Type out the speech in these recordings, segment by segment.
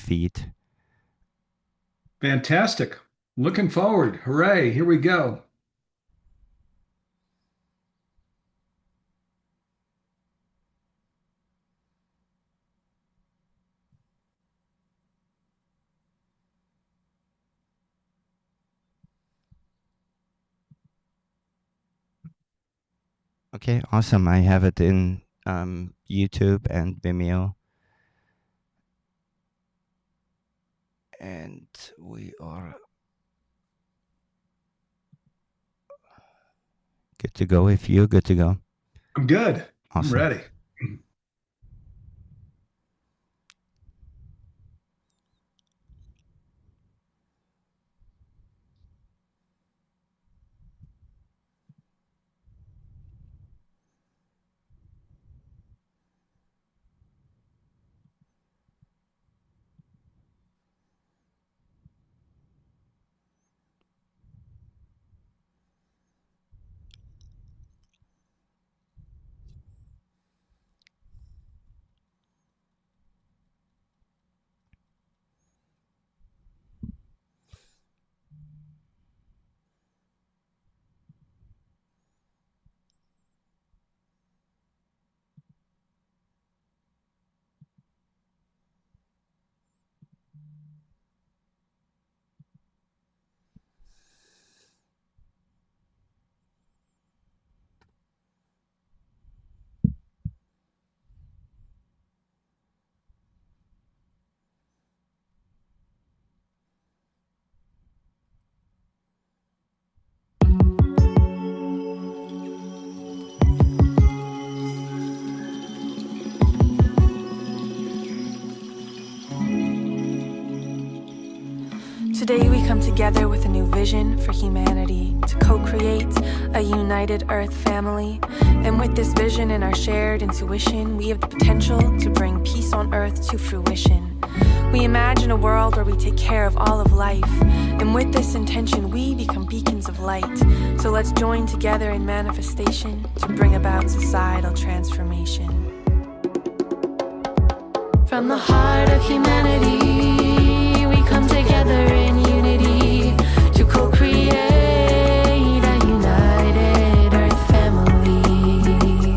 feed. Fantastic. Looking forward. Hooray. Here we go. Okay, awesome. I have it in YouTube and Vimeo. And we are good to go if you're good to go. I'm good. I'm Awesome. ready. Today we come together with a new vision for humanity to co-create a united Earth family. And with this vision and our shared intuition, we have the potential to bring peace on Earth to fruition. We imagine a world where we take care of all of life. And with this intention, we become beacons of light. So let's join together in manifestation to bring about societal transformation. From the heart of humanity, we come together in unity to co-create a united Earth family.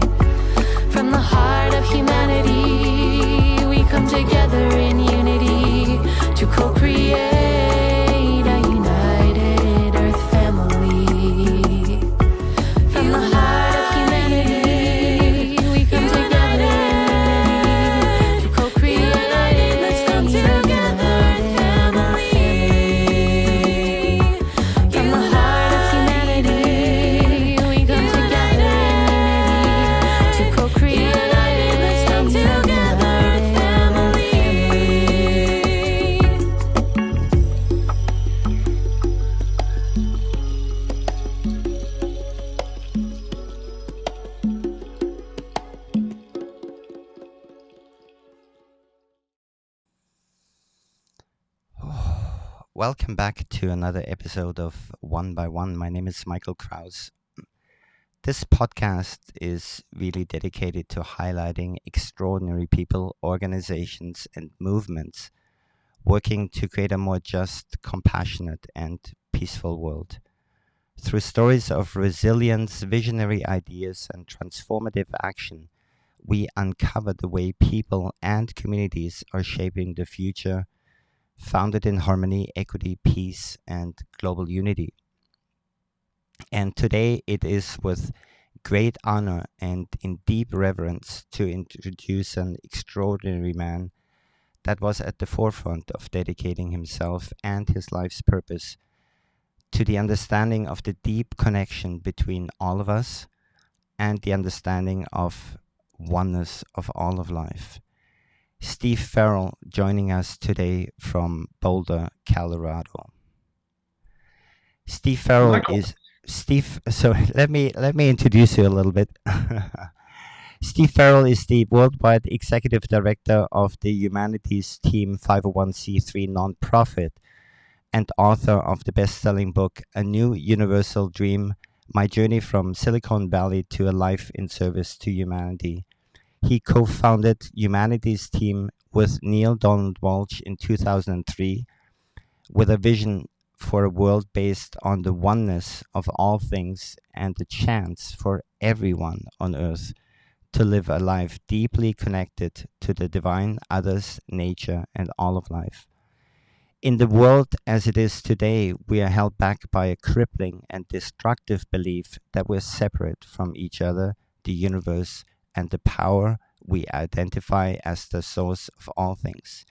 From the heart of humanity, we come together in unity to co-create a united Earth family. From the heart of humanity, we come together to co-create. Let's come together, family. From the heart of humanity, we come together to co-create. Let's come together, family. Welcome back to another episode of One by One. My name is Michael Krause. This podcast is really dedicated to highlighting extraordinary people, organizations, and movements working to create a more just, compassionate, and peaceful world. Through stories of resilience, visionary ideas, and transformative action, we uncover the way people and communities are shaping the future, founded in harmony, equity, peace, and global unity. And today it is with great honor and in deep reverence to introduce an extraordinary man that was at the forefront of dedicating himself and his life's purpose to the understanding of the deep connection between all of us and the understanding of oneness of all of life. Steve Farrell joining us today from Boulder, Colorado. Steve Farrell Michael. is Steve. So let me introduce you a little bit. Steve Farrell is the worldwide executive director of the Humanities Team 501c3 nonprofit and author of the best-selling book A New Universal Dream: My Journey from Silicon Valley to a Life in Service to Humanity. He co-founded Humanities Team with Neale Donald Walsch in 2003 with a vision for a world based on the oneness of all things and the chance for everyone on earth to live a life deeply connected to the divine, others, nature, and all of life. In the world as it is today, we are held back by a crippling and destructive belief that we're separate from each other, the universe, and the power we identify as the source of all things.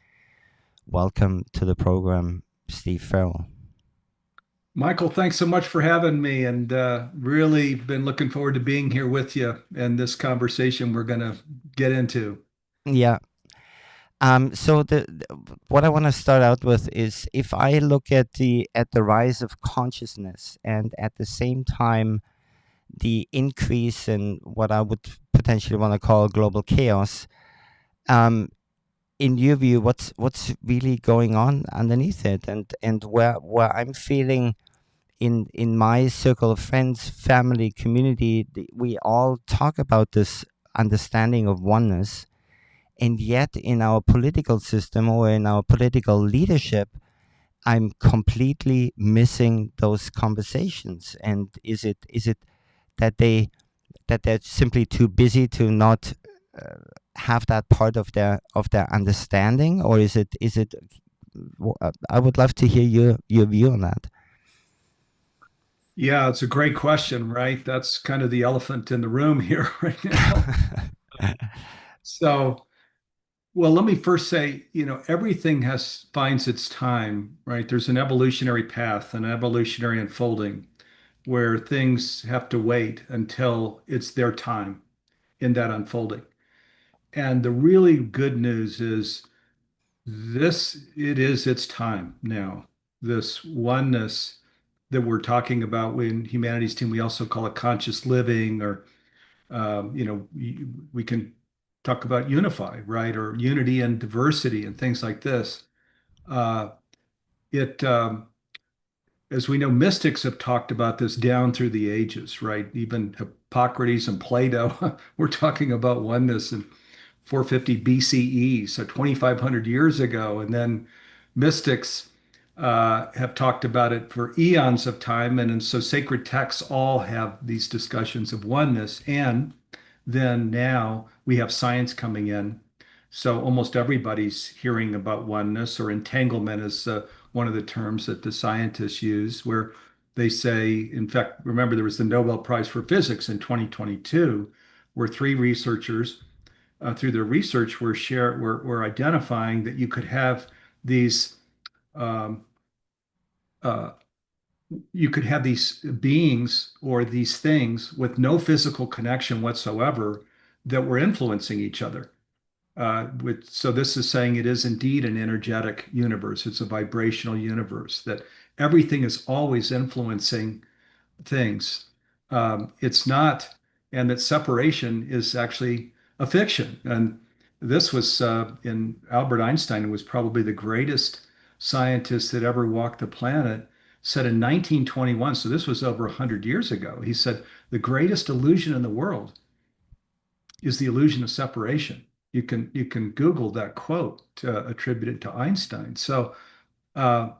Welcome to the program, Steve Farrell. Michael, thanks so much for having me, and really been looking forward to being here with you and this conversation we're going to get into. Yeah. So what I want to start out with is, if I look at the rise of consciousness and at the same time the increase in what I would potentially want to call global chaos, in your view, what's really going on underneath it, and where I'm feeling in my circle of friends, family, community, we all talk about this understanding of oneness, and yet in our political system or in our political leadership, I'm completely missing those conversations. And is it that they're simply too busy to not have that part of their understanding, or is it I would love to hear your view on that. Yeah, it's a great question, right? That's kind of the elephant in the room here right now. So, well, let me first say, everything finds its time, right? There's an evolutionary path, an evolutionary unfolding where things have to wait until it's their time in that unfolding. And the really good news is it is its time now. This oneness that we're talking about in humanities team, we also call it conscious living, or we can talk about unify, right, or unity and diversity and things like this. It As we know, mystics have talked about this down through the ages, right? Even Hippocrates and Plato were talking about oneness in 450 BCE, so 2,500 years ago. And then mystics have talked about it for eons of time. And so sacred texts all have these discussions of oneness. And then now we have science coming in. So almost everybody's hearing about oneness, or entanglement is one of the terms that the scientists use, where they say, in fact, remember there was the Nobel Prize for Physics in 2022, where three researchers, through their research, were identifying that you could have these um, uh, beings or these things with no physical connection whatsoever that were influencing each other. So this is saying it is indeed an energetic universe. It's a vibrational universe, that everything is always influencing things. It's not, and that separation is actually a fiction. And this was in Albert Einstein, who was probably the greatest scientist that ever walked the planet, said in 1921, so this was over 100 years ago, he said, the greatest illusion in the world is the illusion of separation. You can Google that quote attributed to Einstein. So uh,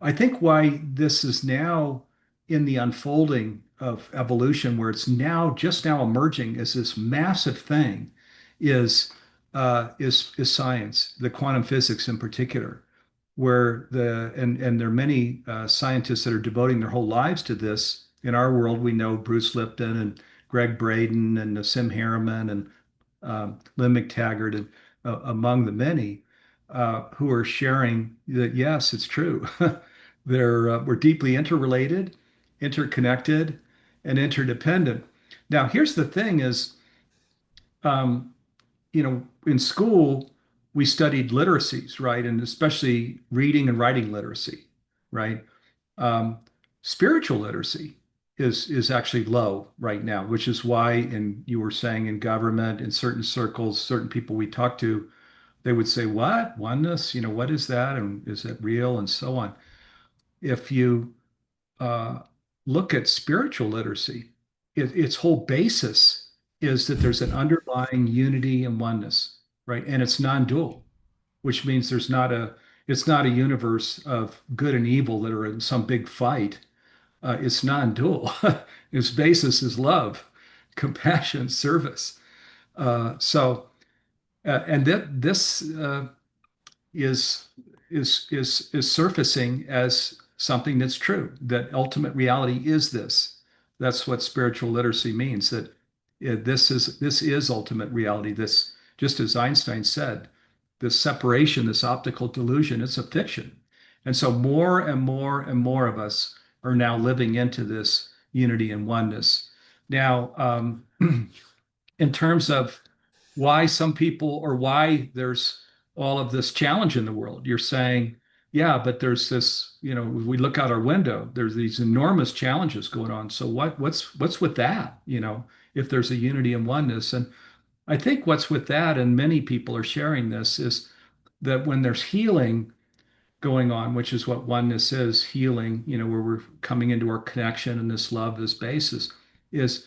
I think why this is now in the unfolding of evolution, where it's now just now emerging as this massive thing, is science, the quantum physics in particular, where and there are many scientists that are devoting their whole lives to this. In our world, we know Bruce Lipton and Greg Braden and Nassim Harriman and Lynn McTaggart, and among the many who are sharing that, yes, it's true. We're deeply interrelated, interconnected, and interdependent. Now, here's the thing is, um, in school, we studied literacies, right? And especially reading and writing literacy, right? Um, Spiritual literacy is actually low right now, which is why, and you were saying in government, in certain circles, certain people we talk to, they would say, "What? Oneness? What is that? And is it real?" And so on. If you uh, look at spiritual literacy, its whole basis is that there's an underlying unity and oneness, right? And it's non-dual. which means it's not a universe of good and evil that are in some big fight. It's non-dual. Its basis is love, compassion, service. And that this is is surfacing as something that's true, that ultimate reality is this. That's what spiritual literacy means, that this is ultimate reality. This, just as Einstein said, this separation, this optical delusion, it's a fiction. And so more and more and more of us are now living into this unity and oneness. Now, in terms of why some people, or why there's all of this challenge in the world. You're saying, yeah, but there's this, we look out our window, there's these enormous challenges going on. So what's with that? If there's a unity and oneness. And I think what's with that, and many people are sharing this, is that when there's healing going on, which is what oneness is, healing, where we're coming into our connection and this love, this basis, is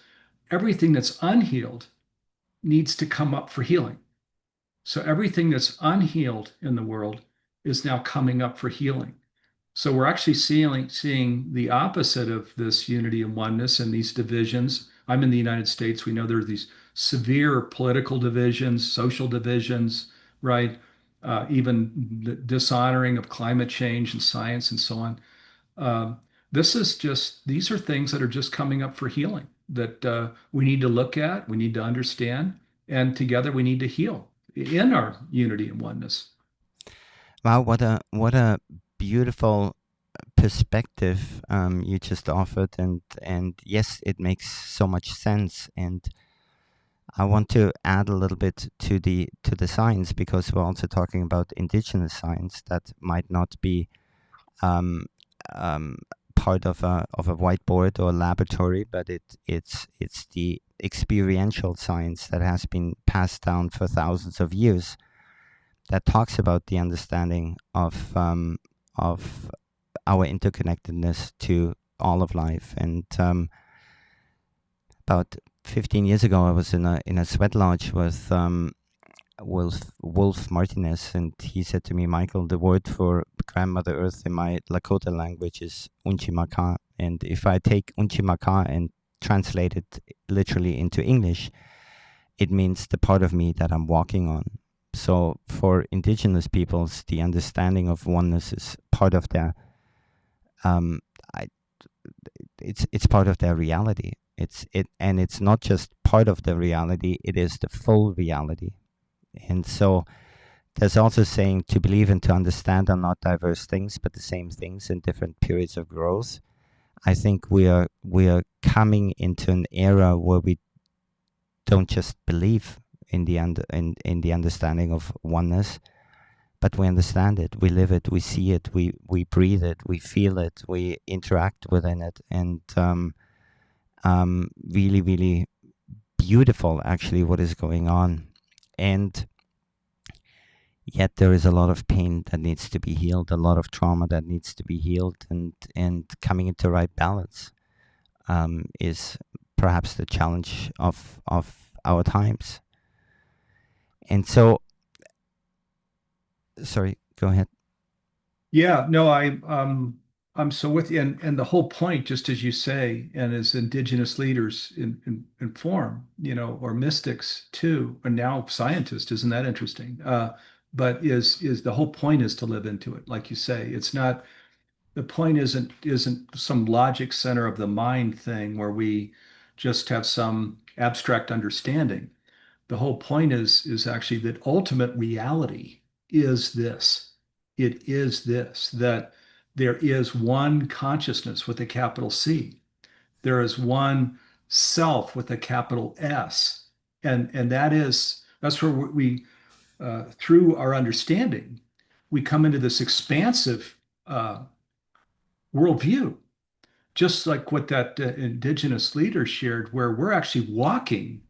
everything that's unhealed needs to come up for healing. So everything that's unhealed in the world is now coming up for healing. So we're actually seeing the opposite of this unity and oneness and these divisions. I'm in the United States. We know there are these severe political divisions, social divisions, right? Even the dishonoring of climate change and science and so on. Um, these are things that are just coming up for healing that we need to look at, we need to understand, and together we need to heal in our unity and oneness. Wow, what a beautiful perspective you just offered, and yes, it makes so much sense. And I want to add a little bit to the science, because we're also talking about indigenous science that might not be um, um, part of a whiteboard or laboratory, but it's the experiential science that has been passed down for thousands of years, that talks about the understanding of our interconnectedness to all of life. And about 15 years ago, I was in a sweat lodge with Wolf Martinez, and he said to me, Michael, the word for grandmother Earth in my Lakota language is Unchimaka, and if I take Unchimaka and translate it literally into English, it means the part of me that I'm walking on. So for indigenous peoples, the understanding of oneness is part of their um, I, it's part of their reality. And it's not just part of the reality; it is the full reality. And so there's also saying to believe and to understand are not diverse things, but the same things in different periods of growth. I think we are coming into an era where we don't just believe in in the understanding of oneness, but we understand it, we live it, we see it, we breathe it, we feel it, we interact within it, and really, really beautiful, actually, what is going on. And yet there is a lot of pain that needs to be healed, a lot of trauma that needs to be healed, and coming into right balance is perhaps the challenge of our times. And so, sorry, go ahead. Yeah, no, I'm so with you. And the whole point, just as you say, and as indigenous leaders inform, or mystics too, and now scientists, isn't that interesting? But is the whole point is to live into it, like you say. It's not, the point isn't some logic center of the mind thing where we just have some abstract understanding. The whole point is actually that ultimate reality is this. It is this, that there is one consciousness with a capital C. There is one self with a capital S. And that's where we through our understanding, we come into this expansive worldview, just like what that indigenous leader shared, where we're actually walking,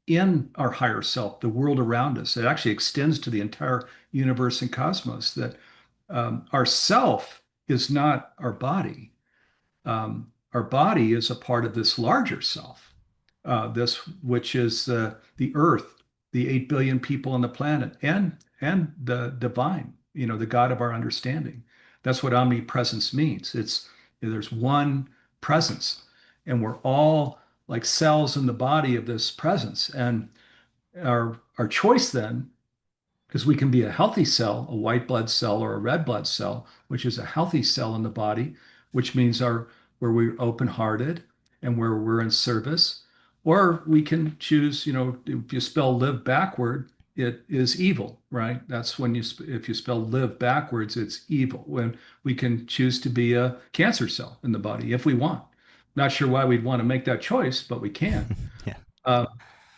in our higher self, the world around us. It actually extends to the entire universe and cosmos. That our self is not our body. Our body is a part of this larger self, this which is the earth. the 8 billion people on the planet, and the divine, the God of our understanding. That's what omnipresence means. It's there's one presence, and we're all like cells in the body of this presence. And our choice then, because we can be a healthy cell, a white blood cell or a red blood cell, which is a healthy cell in the body, which means our where we're open-hearted and where we're in service. Or we can choose, if you spell live backward, it is evil, right? That's when if you spell live backwards, it's evil. When we can choose to be a cancer cell in the body if we want. Not sure why we'd want to make that choice, but we can. Yeah. Uh,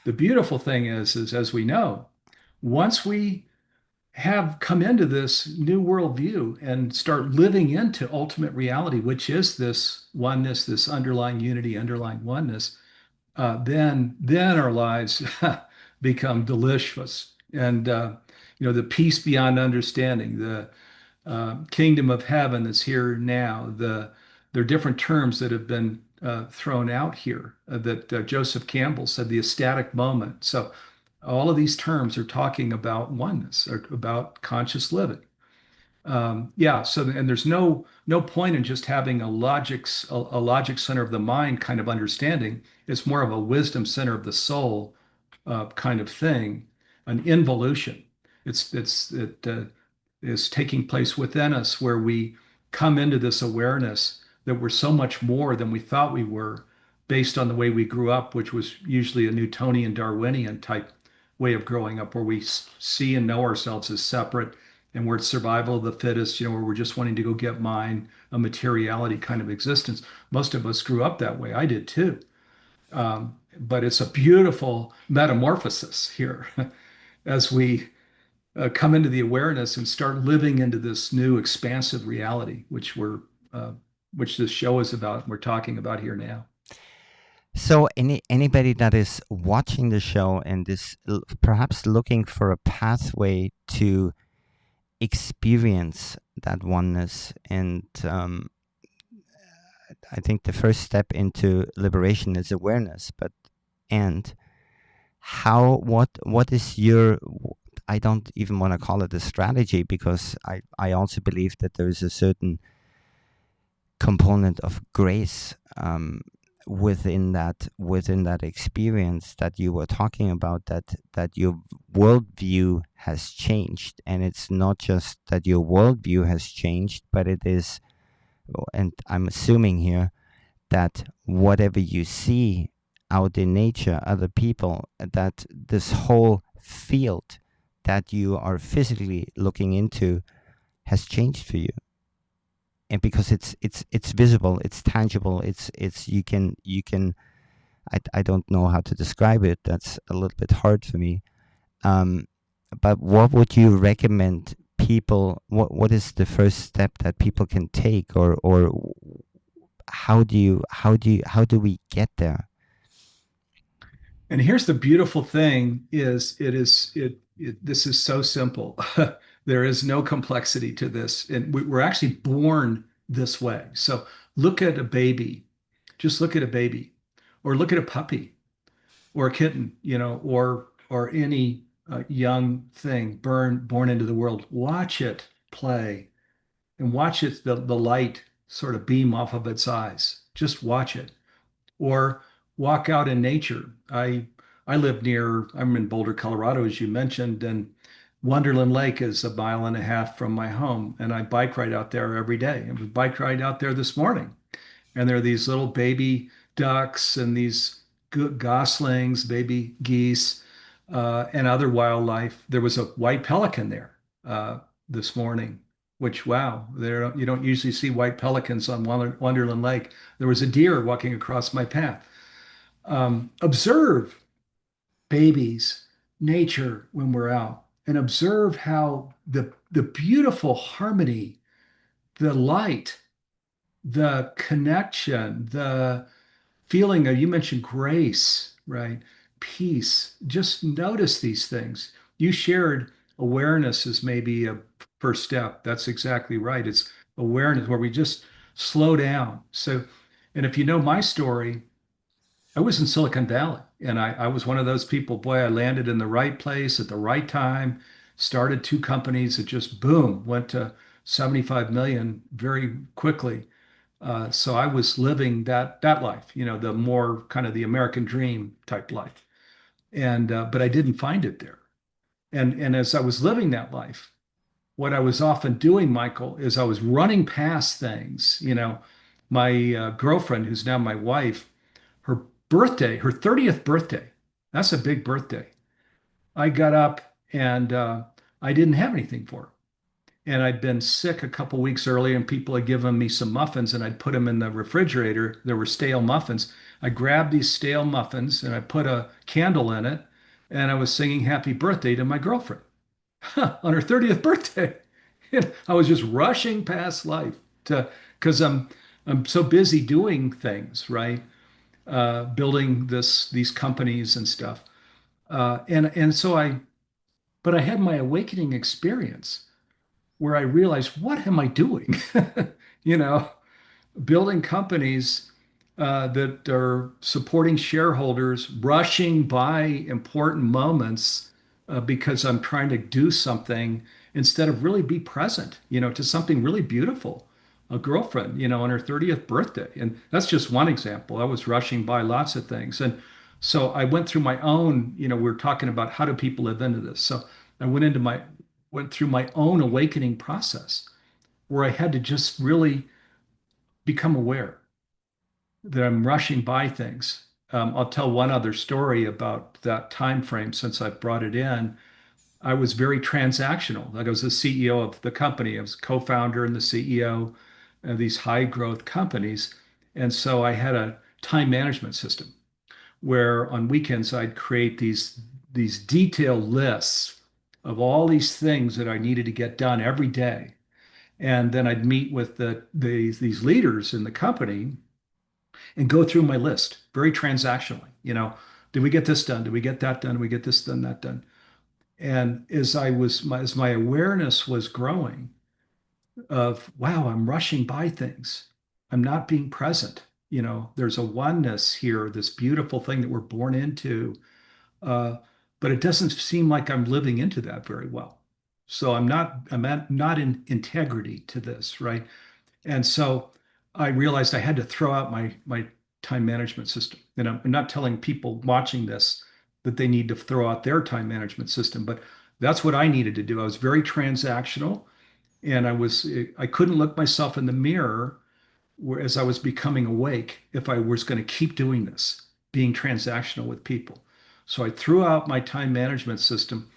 the beautiful thing is as we know, once we have come into this new worldview and start living into ultimate reality, which is this oneness, this underlying unity, underlying oneness, then our lives become delicious. And the peace beyond understanding, the kingdom of heaven that's here now. There are different terms that have been thrown out here that Joseph Campbell said the ecstatic moment. So all of these terms are talking about oneness, or about conscious living. Yeah. So and there's no point in just having a logic center of the mind kind of understanding. It's more of a wisdom center of the soul kind of thing, an involution. It is taking place within us where we come into this awareness that we're so much more than we thought we were based on the way we grew up, which was usually a Newtonian Darwinian type way of growing up, where we see and know ourselves as separate and we're survival of the fittest, where we're just wanting to go get mine, a materiality kind of existence. Most of us grew up that way. I did too. But it's a beautiful metamorphosis here as we come into the awareness and start living into this new expansive reality, which this show is about. We're talking about here now. So anybody that is watching the show and is perhaps looking for a pathway to experience that oneness, and I think the first step into liberation is awareness. But and what is your, I don't even want to call it a strategy, because I also believe that there is a certain component of grace within that experience that you were talking about, that your worldview has changed. And it's not just that your worldview has changed, but it is, and I'm assuming here, that whatever you see out in nature, other people, that this whole field that you are physically looking into has changed for you. And because it's visible, it's tangible, it's you can I don't know how to describe it. That's a little bit hard for me. But what would you recommend people? What is the first step that people can take, or how do we get there? And here's the beautiful thing: this is so simple. There is no complexity to this, and we're actually born this way. So look at a baby, just look at a baby, or look at a puppy, or a kitten, or any young thing born into the world. Watch it play, and watch it the light sort of beam off of its eyes. Just watch it, or walk out in nature. I live I'm in Boulder, Colorado, as you mentioned, and Wonderland Lake is a mile and a half from my home, and I bike ride out there every day. And we bike ride out there this morning, and there are these little baby ducks and these goslings, baby geese, and other wildlife. There was a white pelican there this morning, which, wow, you don't usually see white pelicans on Wonderland Lake. There was a deer walking across my path. Observe babies, nature when we're out, and observe how the beautiful harmony, the light, the connection, the feeling of, you mentioned grace, right? Peace. Just notice these things. You shared awareness as maybe a first step. That's exactly right. It's awareness where we just slow down. So, and if you know my story, I was in Silicon Valley. And I was one of those people, boy, I landed in the right place at the right time, started two companies that just boom, went to 75 million very quickly. So I was living that life, the more kind of the American dream type life. And but I didn't find it there. And as I was living that life, what I was often doing, Michael, is I was running past things. My girlfriend, who's now my wife, her birthday, her 30th birthday, that's a big birthday. I got up and I didn't have anything for her. And I'd been sick a couple weeks earlier, and people had given me some muffins, and I'd put them in the refrigerator. There were stale muffins. I grabbed these stale muffins and I put a candle in it, and I was singing happy birthday to my girlfriend on her 30th birthday. I was just rushing past life to because I'm so busy doing things, right? Building these companies and stuff. And so but I had my awakening experience where I realized, what am I doing? You know, building companies that are supporting shareholders, rushing by important moments because I'm trying to do something instead of really be present, to something really beautiful. A girlfriend, on her 30th birthday. And that's just one example. I was rushing by lots of things. And so I went through my own, we're talking about how do people live into this. So I went through my own awakening process where I had to just really become aware that I'm rushing by things. I'll tell one other story about that time frame since I brought it in. I was very transactional. Like I was the CEO of the company. I was co-founder and the CEO of these high growth companies. And so I had a time management system where on weekends I'd create these detailed lists of all these things that I needed to get done every day. And then I'd meet with these leaders in the company and go through my list very transactionally. Did we get this done? Did we get that done? Did we get this done, that done? And as my awareness was growing of, wow, I'm rushing by things. I'm not being present. There's a oneness here, this beautiful thing that we're born into. But it doesn't seem like I'm living into that very well. So I'm not in integrity to this, right? And so I realized I had to throw out my time management system. And I'm not telling people watching this that they need to throw out their time management system, but that's what I needed to do. I was very transactional, and I couldn't look myself in the mirror as I was becoming awake if I was going to keep doing this, being transactional with people. So I threw out my time management system.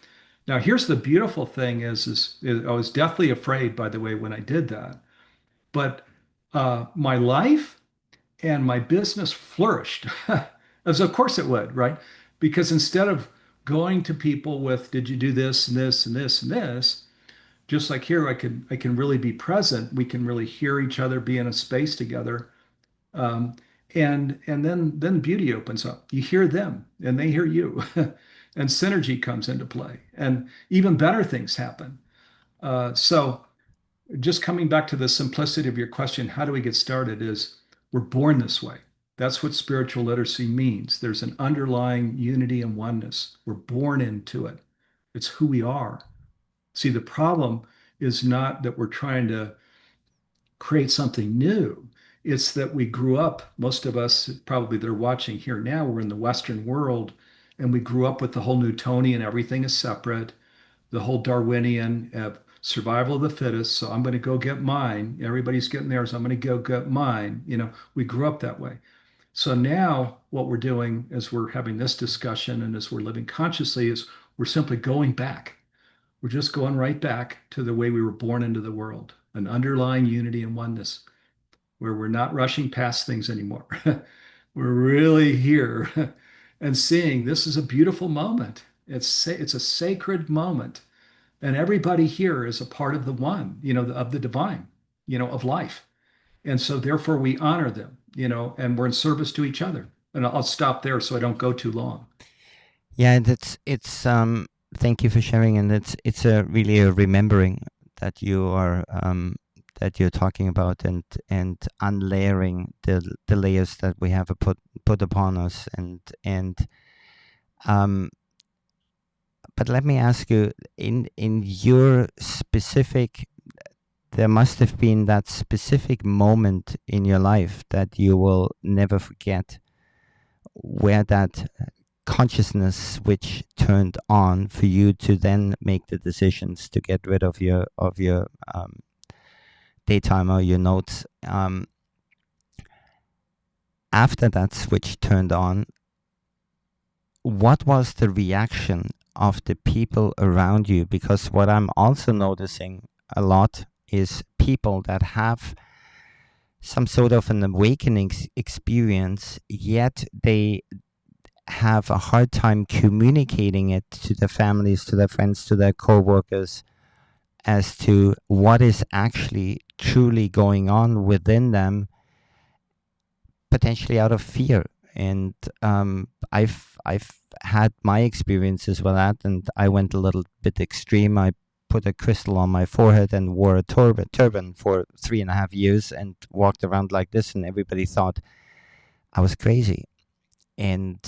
Now, here's the beautiful thing is I was deathly afraid, by the way, when I did that. But my life and my business flourished, as of course it would, right? Because instead of going to people with, did you do this and this and this and this, just like here, I can really be present. We can really hear each other, be in a space together. Um, and then beauty opens up. You hear them and they hear you. And synergy comes into play. And even better things happen. So just coming back to the simplicity of your question, how do we get started, is we're born this way. That's what spiritual literacy means. There's an underlying unity and oneness. We're born into it. It's who we are. See, the problem is not that we're trying to create something new. It's that we grew up, most of us, probably they're watching here now, we're in the Western world, and we grew up with the whole Newtonian, everything is separate, the whole Darwinian survival of the fittest. So I'm going to go get mine. Everybody's getting theirs. I'm going to go get mine. We grew up that way. So now what we're doing as we're having this discussion and as we're living consciously is we're simply going back. We're just going right back to the way we were born into the world, an underlying unity and oneness where we're not rushing past things anymore. We're really here and seeing this is a beautiful moment. It's a sacred moment. And everybody here is a part of the one, of the divine, of life. And so therefore we honor them, and we're in service to each other. And I'll stop there so I don't go too long. Yeah, thank you for sharing, and it's really a remembering that you're talking about and unlayering the layers that we have put upon us, and Um, but let me ask you, in your specific, there must have been that specific moment in your life that you will never forget, where that consciousness switch turned on for you to then make the decisions to get rid of your daytime or your notes. After that switch turned on, what was the reaction of the people around you? Because what I'm also noticing a lot is people that have some sort of an awakening experience, yet they have a hard time communicating it to their families, to their friends, to their co-workers, as to what is actually truly going on within them, potentially out of fear. And I've had my experiences with that, and I went a little bit extreme. I put a crystal on my forehead and wore a turban for 3.5 years and walked around like this, and everybody thought I was crazy. And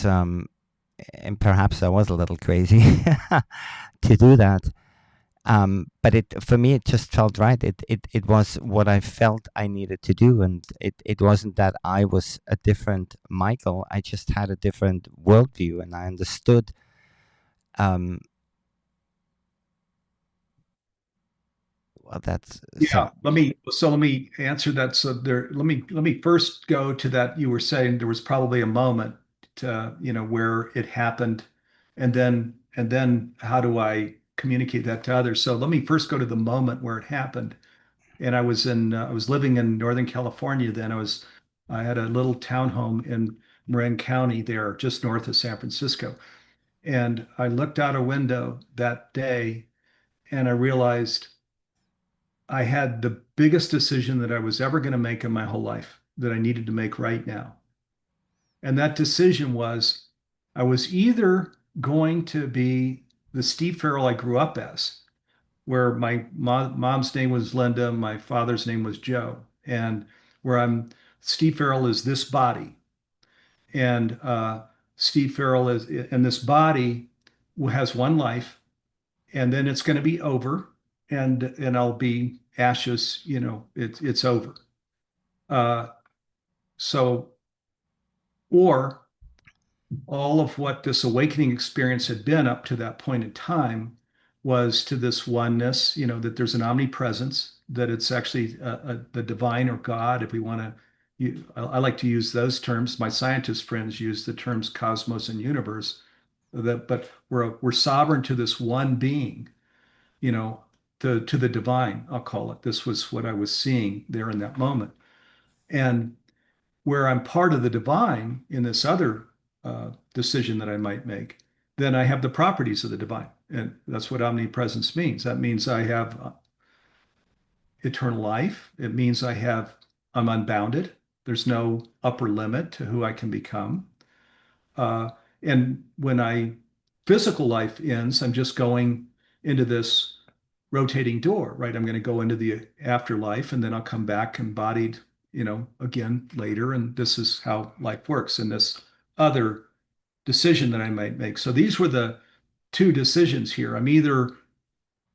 perhaps I was a little crazy to do that. But for me, it just felt right. It was what I felt I needed to do, and it wasn't that I was a different Michael. I just had a different worldview, and I understood. Well, that's Yeah, some. let me answer that. So there, let me first go to that. You were saying there was probably a moment, where it happened, and then how do I communicate that to others? So let me first go to the moment where it happened. And I was living in Northern California then. I had a little townhome in Marin County there, just north of San Francisco. And I looked out a window that day and I realized I had the biggest decision that I was ever going to make in my whole life that I needed to make right now. And that decision was I was either going to be the Steve Farrell I grew up as, where my mom's name was Linda, my father's name was Joe, and where I'm Steve Farrell is this body, and Steve Farrell is, and this body has one life, and then it's going to be over, and I'll be ashes. It's over. Uh, so, or all of what this awakening experience had been up to that point in time was to this oneness, that there's an omnipresence, that it's actually the divine or God, if we want to. I like to use those terms. My scientist friends use the terms cosmos and universe. But we're sovereign to this one being, you know, to the divine, I'll call it. This was what I was seeing there in that moment. And where I'm part of the divine in this other decision that I might make, then I have the properties of the divine. And that's what omnipresence means. That means I have eternal life. It means I'm unbounded. There's no upper limit to who I can become. Uh, and when physical life ends, I'm just going into this rotating door, right? I'm going to go into the afterlife and then I'll come back embodied, again later. And this is how life works in this other decision that I might make. So these were the two decisions here. I'm either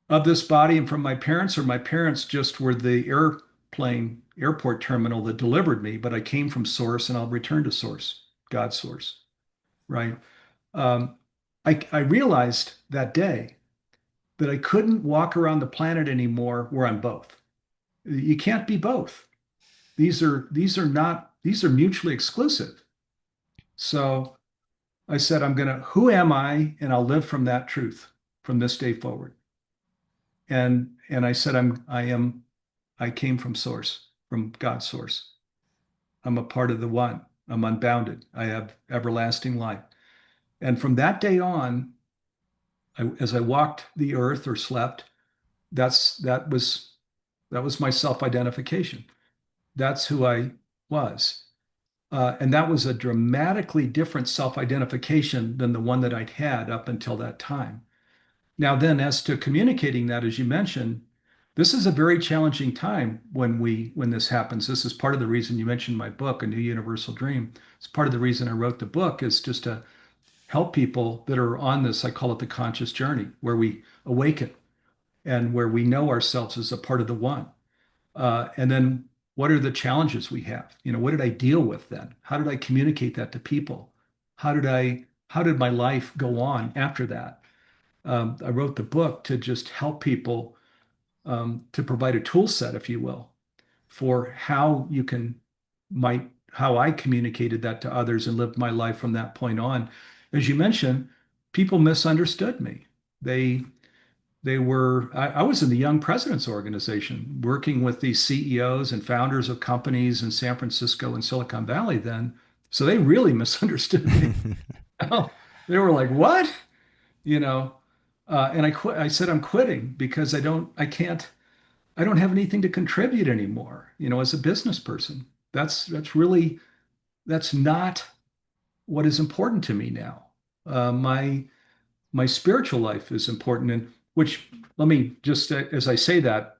of this body and from my parents, or my parents just were the airport terminal that delivered me, but I came from source and I'll return to source, God's source, right? Um, I realized that day that I couldn't walk around the planet anymore where I'm both. You can't be both. These are mutually exclusive. So I said, who am I? And I'll live from that truth from this day forward. And I said, I came from source, from God's source. I'm a part of the one. I'm unbounded. I have everlasting life. And from that day on, as I walked the earth or slept, that was my self-identification. That's who I was. And that was a dramatically different self-identification than the one that I'd had up until that time. Now, then, as to communicating that, as you mentioned, this is a very challenging time when this happens. This is part of the reason you mentioned my book, A New Universal Dream. It's part of the reason I wrote the book, is just to help people that are on this, I call it the conscious journey, where we awaken and where we know ourselves as a part of the one. And then what are the challenges we have? What did I deal with then? How did I communicate that to people? How did my life go on after that? I wrote the book to just help people, to provide a tool set, if you will, for how you can, how I communicated that to others and lived my life from that point on. As you mentioned, people misunderstood me. They I was in the Young Presidents Organization working with these CEOs and founders of companies in San Francisco and Silicon Valley then. So they really misunderstood me. Oh, they were like, what? You know, and I quit. I said, I'm quitting because I don't have anything to contribute anymore, as a business person. That's not what is important to me now. My spiritual life is important, and which let me just, as I say that,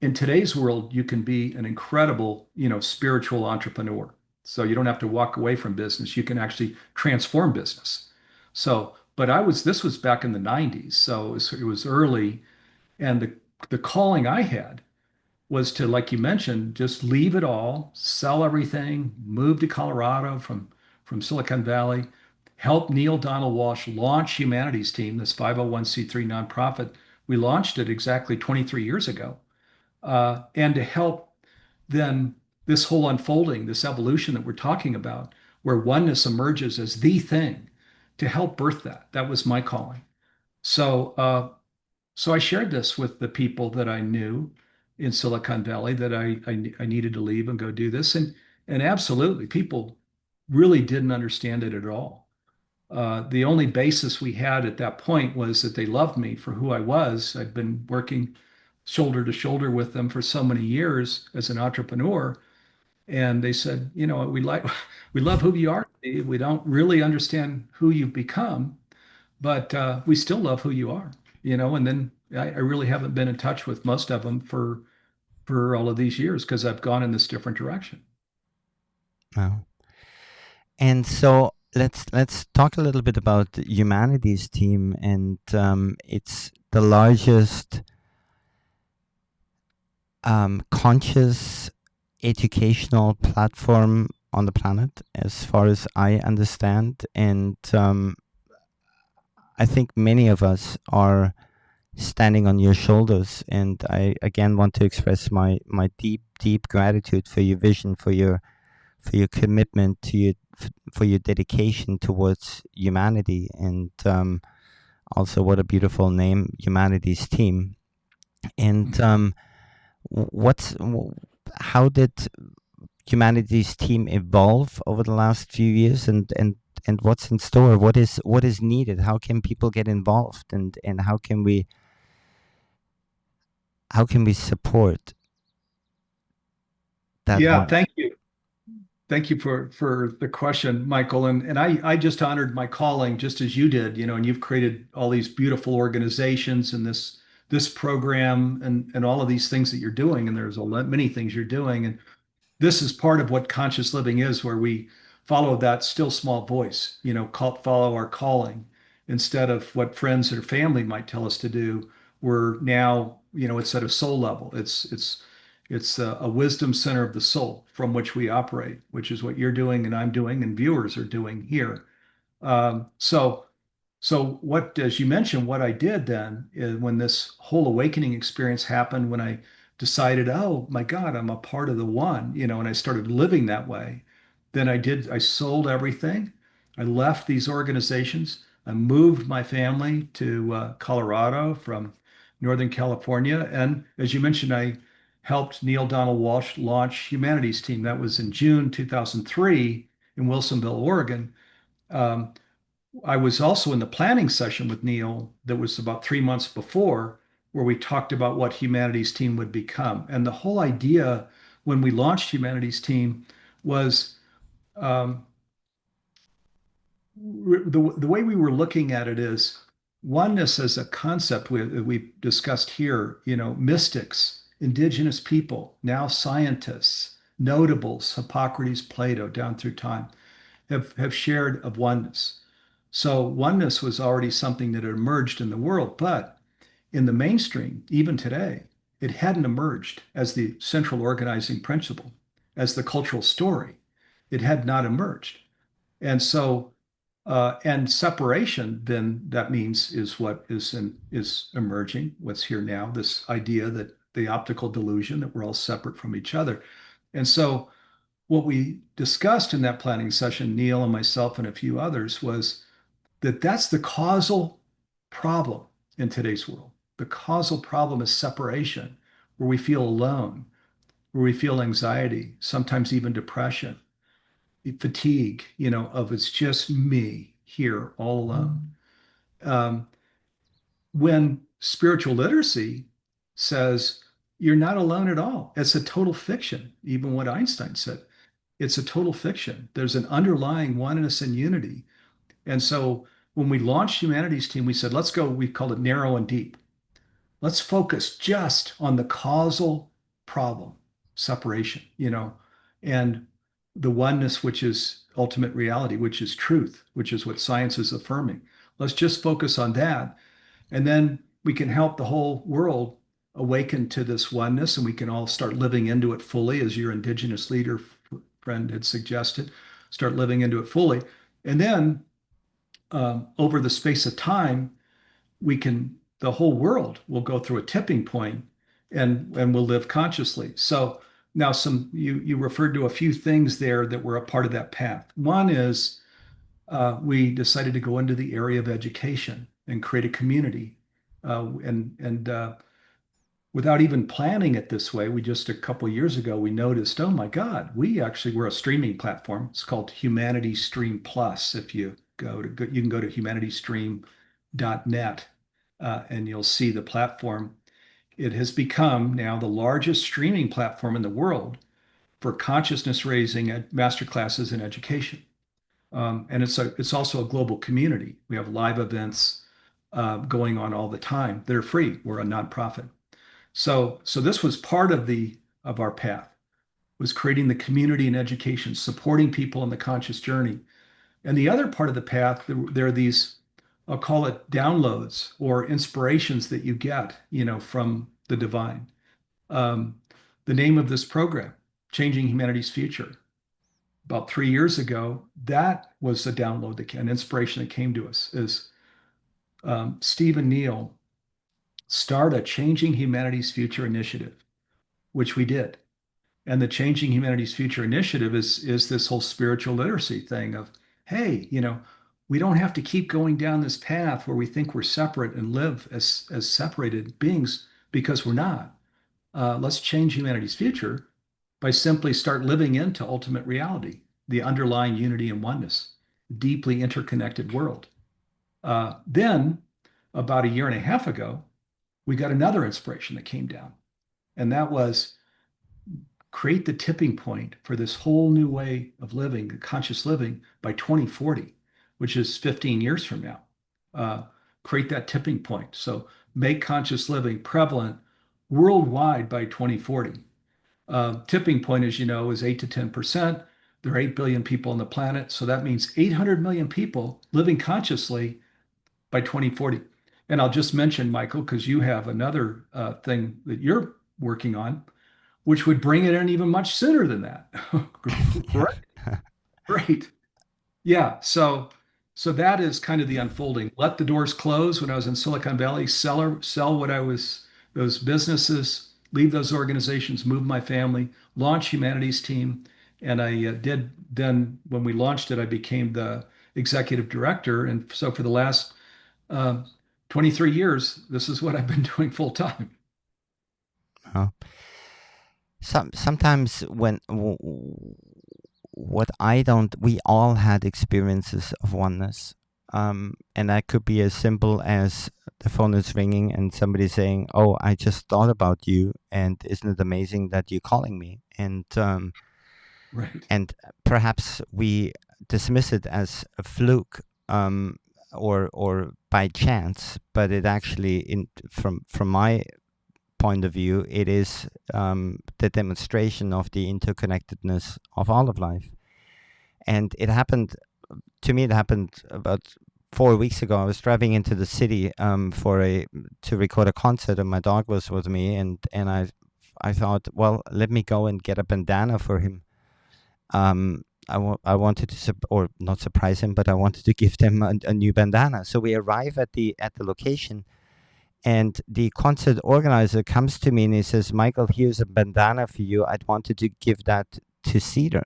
in today's world, you can be an incredible, spiritual entrepreneur. So you don't have to walk away from business. You can actually transform business. So, but this was back in the 90s. So it was early. And the calling I had was to, like you mentioned, just leave it all, sell everything, move to Colorado from Silicon Valley, help Neale Donald Walsch launch Humanity's Team, this 501(c)(3) nonprofit. We launched it exactly 23 years ago. And to help then this whole unfolding, this evolution that we're talking about, where oneness emerges as the thing, to help birth that. That was my calling. So I shared this with the people that I knew in Silicon Valley, that I needed to leave and go do this. And absolutely, people really didn't understand it at all. The only basis we had at that point was that they loved me for who I was. I'd been working shoulder to shoulder with them for so many years as an entrepreneur. And they said, we love who you are, Steve. We don't really understand who you've become, but we still love who you are, and then I really haven't been in touch with most of them for all of these years because I've gone in this different direction. Wow. And so let's talk a little bit about the Humanity's Team, and it's the largest conscious educational platform on the planet, as far as I understand. And I think many of us are standing on your shoulders. And I again want to express my deep gratitude for your vision, for your commitment, for your dedication towards humanity, and also what a beautiful name, Humanity's Team. And how did Humanity's Team evolve over the last few years, and what's in store? What is needed? How can people get involved, and how can we support that? Yeah, thank you. Thank you for the question, Michael. And I just honored my calling just as you did, and you've created all these beautiful organizations and this program and all of these things that you're doing. And there's many things you're doing. And this is part of what conscious living is, where we follow that still small voice, follow our calling instead of what friends or family might tell us to do. We're now, it's at a soul level. It's a wisdom center of the soul from which we operate, which is what you're doing and I'm doing and viewers are doing here. So what, as you mentioned, what I did then is when this whole awakening experience happened, when I decided, oh my God, I'm a part of the one, and I started living that way, then I sold everything. I left these organizations. I moved my family to Colorado from Northern California. And as you mentioned, I helped Neale Donald Walsch launch Humanity's Team. That was in June 2003 in Wilsonville, Oregon. I was also in the planning session with Neale that was about 3 months before, where we talked about what Humanity's Team would become. And the whole idea when we launched Humanity's Team was the way we were looking at it is oneness as a concept we discussed here, mystics, indigenous people, now scientists, notables, Hippocrates, Plato, down through time, have shared of oneness. So oneness was already something that had emerged in the world, but in the mainstream, even today, it hadn't emerged as the central organizing principle, as the cultural story. It had not emerged. And so, and separation, then that means is what is emerging, what's here now, this idea that the optical delusion that we're all separate from each other. And so what we discussed in that planning session, Neale and myself and a few others, was that that's the causal problem in today's world. The causal problem is separation, where we feel alone, where we feel anxiety, sometimes even depression, fatigue, of it's just me here all alone. Um, when spiritual literacy says you're not alone at all, it's a total fiction, even what Einstein said. It's a total fiction. There's an underlying oneness and unity. And so when we launched Humanity's Team, we said, let's go, we called it narrow and deep. Let's focus just on the causal problem, separation, and the oneness, which is ultimate reality, which is truth, which is what science is affirming. Let's just focus on that. And then we can help the whole world awaken to this oneness, and we can all start living into it fully, as your indigenous leader friend had suggested, start living into it fully. And then over the space of time, the whole world will go through a tipping point and will live consciously. So now you referred to a few things there that were a part of that path. One is we decided to go into the area of education and create a community. And without even planning it this way, we just a couple of years ago, we noticed, oh my God, we're a streaming platform. It's called Humanity Stream Plus. If you you can go to humanitystream.net and you'll see the platform. It has become now the largest streaming platform in the world for consciousness raising masterclasses in education. And it's also a global community. We have live events going on all the time. They're free. We're a nonprofit. So this was part of our path, was creating the community and education, supporting people in the conscious journey. And the other part of the path, there are these, I'll call it downloads or inspirations that you get, from the divine. The name of this program, Changing Humanity's Future. About 3 years ago, that was a download, an inspiration that came to us, is Steve and Neale start a Changing Humanity's Future initiative, which we did. And the Changing Humanity's Future initiative is this whole spiritual literacy thing of, hey, we don't have to keep going down this path where we think we're separate and live as separated beings, because we're not. Let's change humanity's future by simply start living into ultimate reality, the underlying unity and oneness, deeply interconnected world. Then, about a year and a half ago, we got another inspiration that came down, and that was create the tipping point for this whole new way of living, conscious living, by 2040, which is 15 years from now. Create that tipping point. So make conscious living prevalent worldwide by 2040. Tipping point, as you know, is 8 to 10%. There are 8 billion people on the planet. So that means 800 million people living consciously by 2040. And I'll just mention, Michael, because you have another thing that you're working on, which would bring it in even much sooner than that. Right? Great. Yeah. So that is kind of the unfolding. Let the doors close when I was in Silicon Valley, sell those businesses, leave those organizations, move my family, launch Humanity's Team. And I did then, when we launched it, I became the executive director. And so for the last 23 years, this is what I've been doing full time. Oh. Sometimes we all had experiences of oneness. And that could be as simple as the phone is ringing and somebody saying, oh, I just thought about you, and isn't it amazing that you're calling me? And right. And perhaps we dismiss it as a fluke or by chance, but it actually, from my point of view, it is the demonstration of the interconnectedness of all of life. And it happened about 4 weeks ago, I was driving into the city to record a concert, and my dog was with me, and I thought, well, let me go and get a bandana for him. I wanted to or not surprise him, but I wanted to give them a new bandana. So we arrive at the location, and the concert organizer comes to me and he says, "Michael, here's a bandana for you. I'd wanted to give that to Cedar."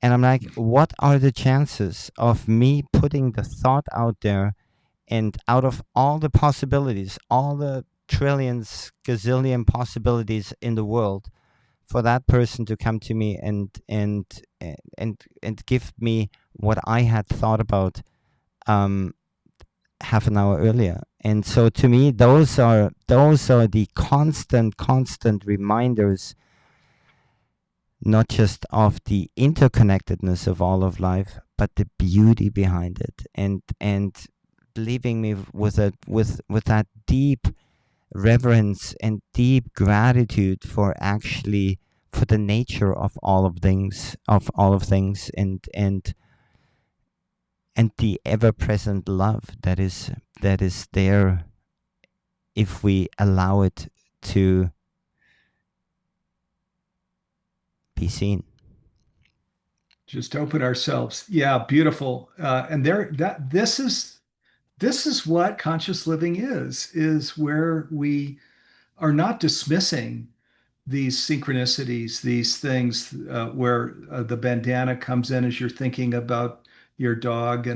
And I'm like, what are the chances of me putting the thought out there, and out of all the possibilities, all the trillions, gazillion possibilities in the world, for that person to come to me and give me what I had thought about half an hour earlier. And so to me, those are the constant reminders, not just of the interconnectedness of all of life, but the beauty behind it, and leaving me with that deep reverence and deep gratitude for the nature of all of things, and the ever-present love that is there if we allow it to be seen. Just open ourselves. Yeah, beautiful. And this is what conscious living is where we are not dismissing these synchronicities, these things where the bandana comes in as you're thinking about your dog,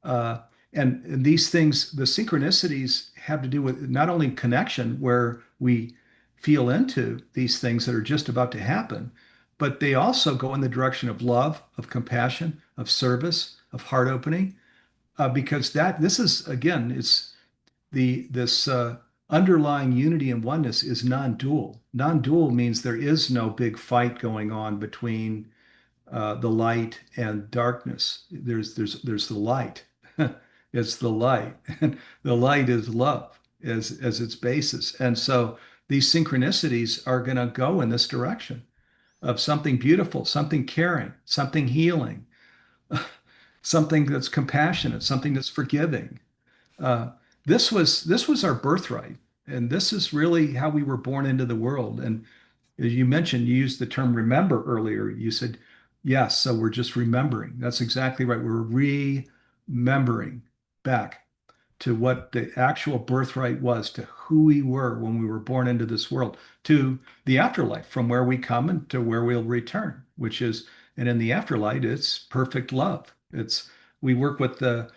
uh, and these things, the synchronicities have to do with not only connection, where we feel into these things that are just about to happen, but they also go in the direction of love, of compassion, of service, of heart opening, because that this is again, it's this underlying unity and oneness is non-dual. Non-dual means there is no big fight going on between the light and darkness. There's the light. It's the light. The light is love as its basis. And so these synchronicities are going to go in this direction of something beautiful, something caring, something healing, something that's compassionate, something that's forgiving. Uh, this was our birthright, and this is really how we were born into the world. And as you mentioned, you used the term remember earlier. You said, yes, so we're just remembering. That's exactly right. We're remembering back to what the actual birthright was, to who we were when we were born into this world, to the afterlife, from where we come and to where we'll return, which is, and in the afterlife, it's perfect love. It's we work with the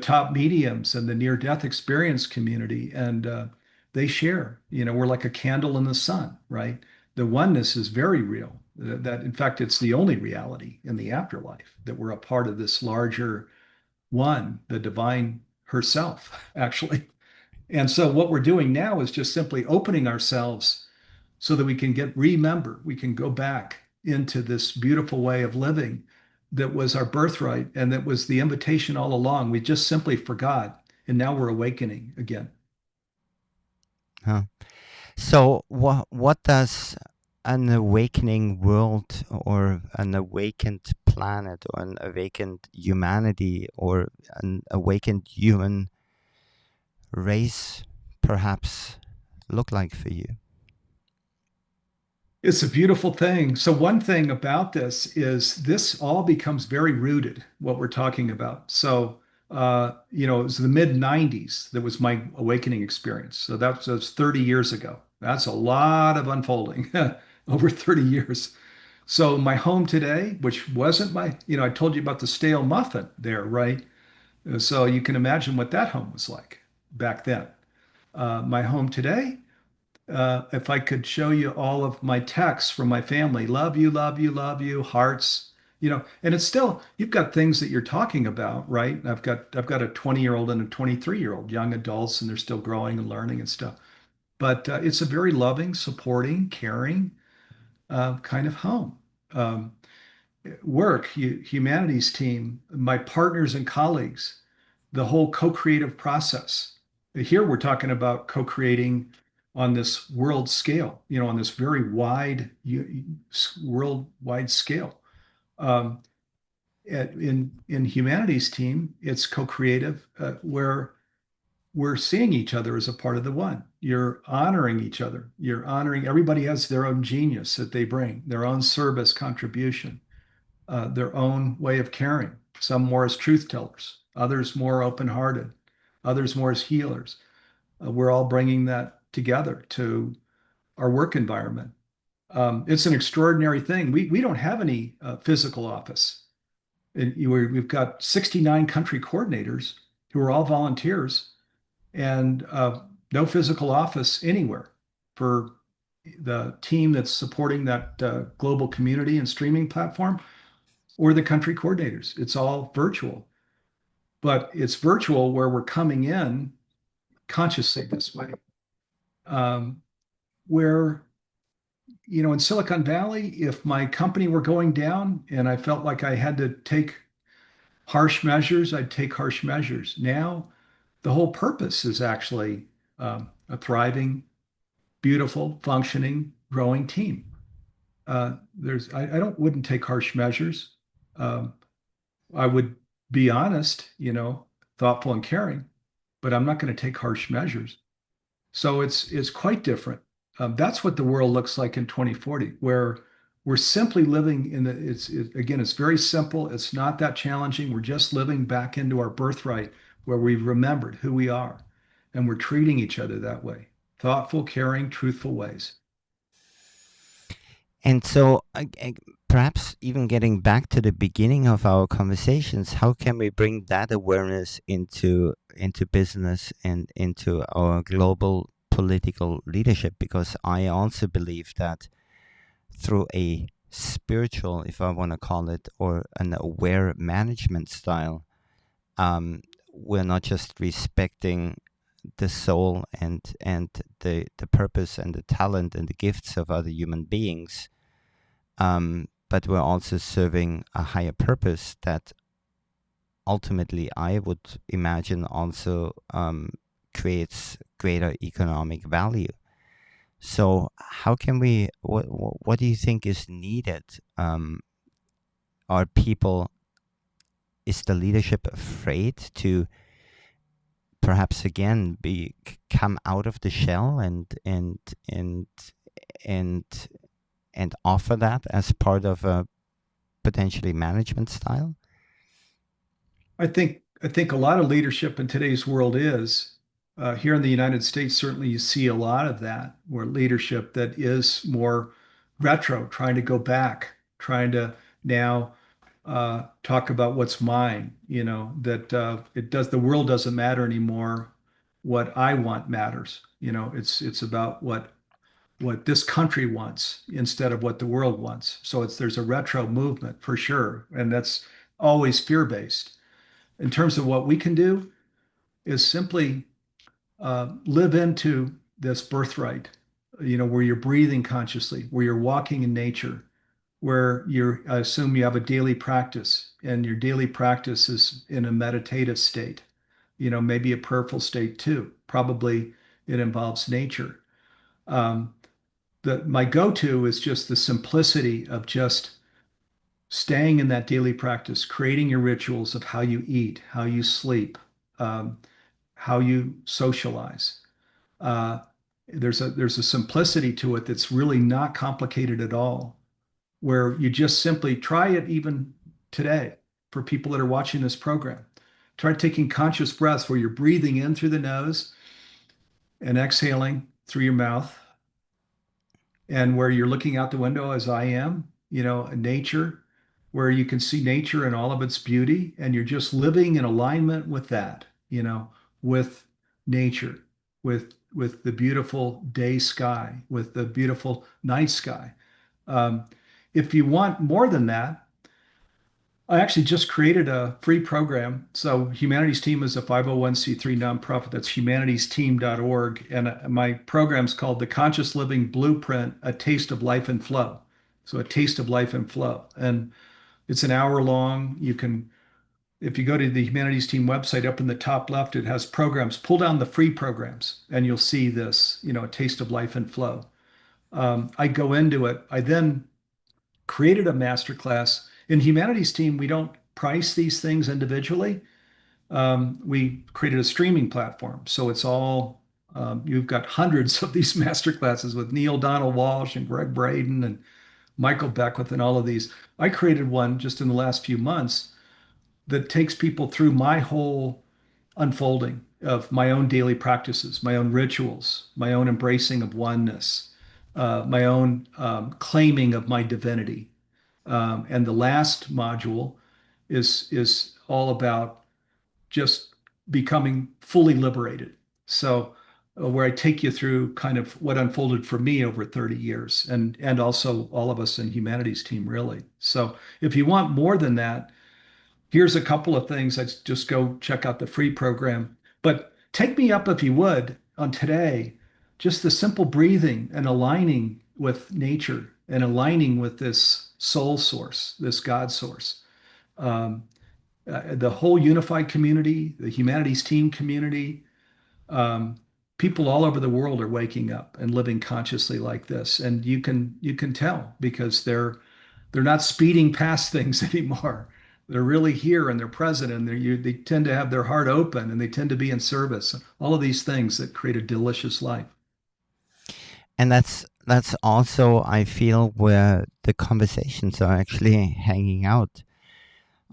top mediums and the near death experience community, and they share. We're like a candle in the sun, right? The oneness is very real. That, in fact, it's the only reality in the afterlife, that we're a part of this larger one, the divine herself, actually. And so what we're doing now is just simply opening ourselves so that we can remember, we can go back into this beautiful way of living that was our birthright and that was the invitation all along. We just simply forgot, and now we're awakening again. Huh. So what does an awakening world, or an awakened planet, or an awakened humanity, or an awakened human race perhaps look like for you? It's a beautiful thing. So one thing about this is this all becomes very rooted, what we're talking about. So, it was the mid 90s that was my awakening experience. So that was 30 years ago. That's a lot of unfolding over 30 years. So my home today, which wasn't I told you about the stale muffin there, right? So you can imagine what that home was like back then. My home today, if I could show you all of my texts from my family, love you, love you, love you, hearts, and it's still, you've got things that you're talking about, right? I've got a 20-year-old and a 23-year-old, young adults, and they're still growing and learning and stuff. But it's a very loving, supporting, caring kind of home. Um, Work, humanities team, my partners and colleagues, the whole co-creative process. Here we're talking about co-creating on this world scale, on this very wide worldwide scale. Um, in humanities team, it's co-creative, where we're seeing each other as a part of the one. You're honoring each other. You're honoring everybody has their own genius that they bring, their own service contribution, their own way of caring. Some more as truth tellers, others more open-hearted, others more as healers. We're all bringing that together to our work environment. It's an extraordinary thing. We don't have any physical office. We've got 69 country coordinators who are all volunteers and no physical office anywhere for the team that's supporting that global community and streaming platform or the country coordinators. It's all virtual, but it's virtual where we're coming in consciously this way. Where, in Silicon Valley, if my company were going down and I felt like I had to take harsh measures, I'd take harsh measures. Now, the whole purpose is actually a thriving, beautiful, functioning, growing team. I wouldn't take harsh measures. I would be honest, thoughtful and caring, but I'm not going to take harsh measures. So it's quite different. That's what the world looks like in 2040, where we're simply living again, it's very simple. It's not that challenging. We're just living back into our birthright where we've remembered who we are and we're treating each other that way. Thoughtful, caring, truthful ways. And so, perhaps even getting back to the beginning of our conversations, how can we bring that awareness into business and into our global political leadership? Because I also believe that through a spiritual, if I want to call it, or an aware management style, we're not just respecting the soul and the purpose and the talent and the gifts of other human beings, but we're also serving a higher purpose that ultimately I would imagine also creates greater economic value. So how can we, what do you think is needed? Are people, is the leadership afraid to perhaps again come out of the shell and offer that as part of a potentially management style? I think a lot of leadership in today's world is here in the United States. Certainly, you see a lot of that, where leadership that is more retro, trying to go back, trying to now talk about what's mine. That the world doesn't matter anymore. What I want matters. It's about what this country wants instead of what the world wants. So there's a retro movement for sure, and that's always fear-based. In terms of what we can do is simply live into this birthright, where you're breathing consciously, where you're walking in nature, where I assume you have a daily practice, and your daily practice is in a meditative state, maybe a prayerful state too. Probably it involves nature. My go-to is just the simplicity of just staying in that daily practice, creating your rituals of how you eat, how you sleep, how you socialize. There's a simplicity to it that's really not complicated at all, where you just simply try it even today for people that are watching this program. Try taking conscious breaths where you're breathing in through the nose and exhaling through your mouth, and where you're looking out the window as I am, nature, where you can see nature in all of its beauty, and you're just living in alignment with that, with nature, with the beautiful day sky, with the beautiful night sky. If you want more than that, I actually just created a free program. So Humanities Team is a 501c3 nonprofit. That's humanitiesteam.org. And my program's called The Conscious Living Blueprint, A Taste of Life and Flow. So a taste of life and flow. And it's an hour long. If you go to the Humanities Team website, up in the top left, it has programs. Pull down the free programs and you'll see this, A Taste of Life and Flow. I go into it. I then created a masterclass. In Humanities Team, we don't price these things individually, we created a streaming platform. So it's all, you've got hundreds of these master classes with Neale Donald Walsch and Greg Braden and Michael Beckwith and all of these. I created one just in the last few months that takes people through my whole unfolding of my own daily practices, my own rituals, my own embracing of oneness, my own claiming of my divinity. And the last module is all about just becoming fully liberated. So where I take you through kind of what unfolded for me over 30 years and also all of us in humanities team really. So if you want more than that, here's a couple of things. I'd just go check out the free program. But take me up if you would on today, just the simple breathing and aligning with nature and aligning with this soul source, this God source. Um, the whole unified community, the humanities team community, um, people all over the world are waking up and living consciously like this, and you can tell because they're not speeding past things anymore. They're really here and they're present, and they tend to have their heart open and they tend to be in service. All of these things that create a delicious life. And that's also, I feel, where the conversations are actually hanging out.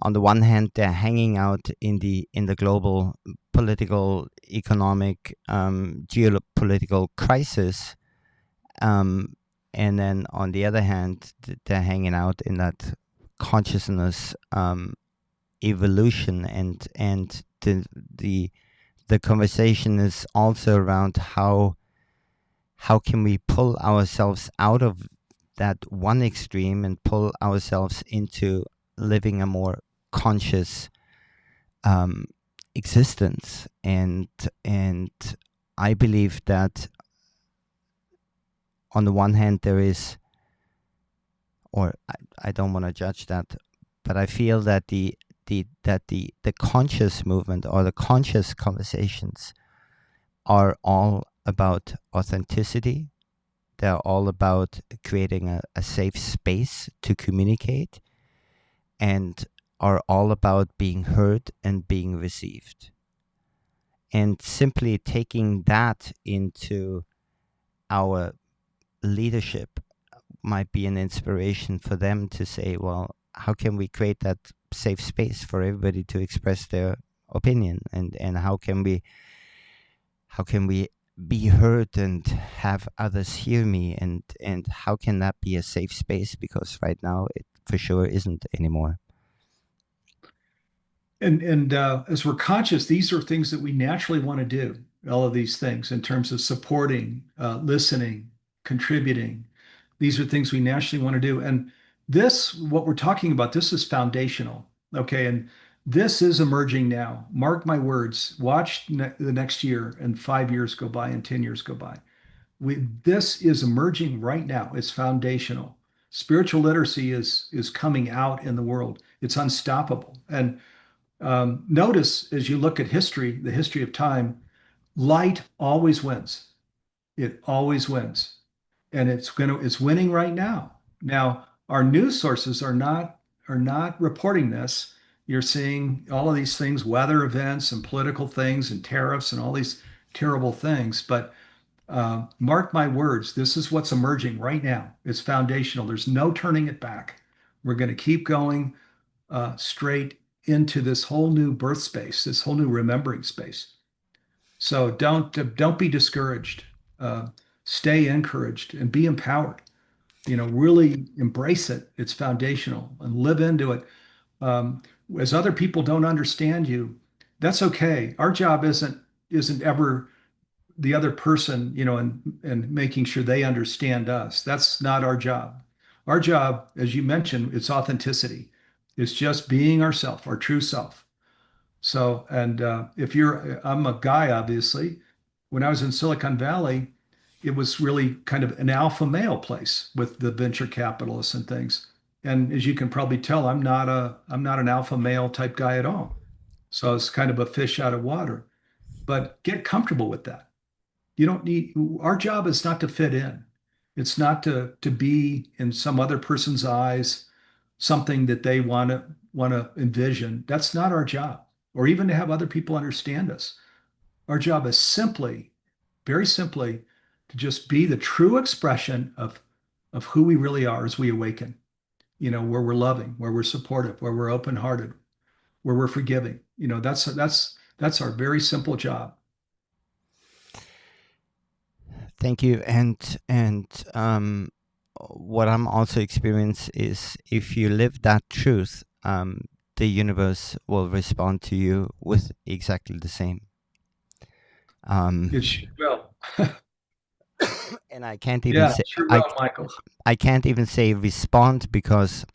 On the one hand, they're hanging out in the global political, economic, geopolitical crisis, and then on the other hand, they're hanging out in that consciousness evolution, and the conversation is also around how can we pull ourselves out of that one extreme and pull ourselves into living a more conscious existence. And I believe that on the one hand there is, or I don't want to judge that, but I feel that the conscious movement or the conscious conversations are all about authenticity. They're all about creating a safe space to communicate, and are all about being heard and being received. And simply taking that into our leadership might be an inspiration for them to say, well, how can we create that safe space for everybody to express their opinion, and how can we be heard and have others hear me, and how can that be a safe space, because right now it for sure isn't anymore. And as we're conscious, these are things that we naturally want to do, all of these things in terms of supporting, listening, contributing. These are things we naturally want to do. And this, what we're talking about, this is foundational. Okay. And this is emerging now. Mark my words, watch the next year, and 5 years go by and 10 years go by. This is emerging right now. It's foundational. Spiritual literacy is coming out in the world. It's unstoppable. And notice as you look at history, the history of time, light always wins. It always wins, and it's winning right now. Now, our news sources are not reporting this. You're seeing all of these things, weather events and political things and tariffs and all these terrible things. But mark my words, this is what's emerging right now. It's foundational. There's no turning it back. We're going to keep going straight into this whole new birth space, this whole new remembering space. So don't be discouraged. Stay encouraged and be empowered. Really embrace it. It's foundational, and live into it. As other people don't understand you, that's okay. Our job isn't ever the other person, and making sure they understand us. That's not our job. Our job, as you mentioned, it's authenticity. It's just being ourself, our true self. So, and I'm a guy, obviously. When I was in Silicon Valley, it was really kind of an alpha male place with the venture capitalists and things. And as you can probably tell, I'm not an alpha male type guy at all. So it's kind of a fish out of water. But get comfortable with that. You don't need, our job is not to fit in. It's not to be in some other person's eyes something that they want to want to envision, that's not our job, or even to have other people understand us. Our job is simply, very simply, to just be the true expression of who we really are as we awaken, where we're loving, where we're supportive, where we're open-hearted, where we're forgiving. That's our very simple job. Thank you. And what I'm also experiencing is if you live that truth, the universe will respond to you with exactly the same. It sure will. And I can't even Yeah, say it sure I will, Michael. I can't even say respond because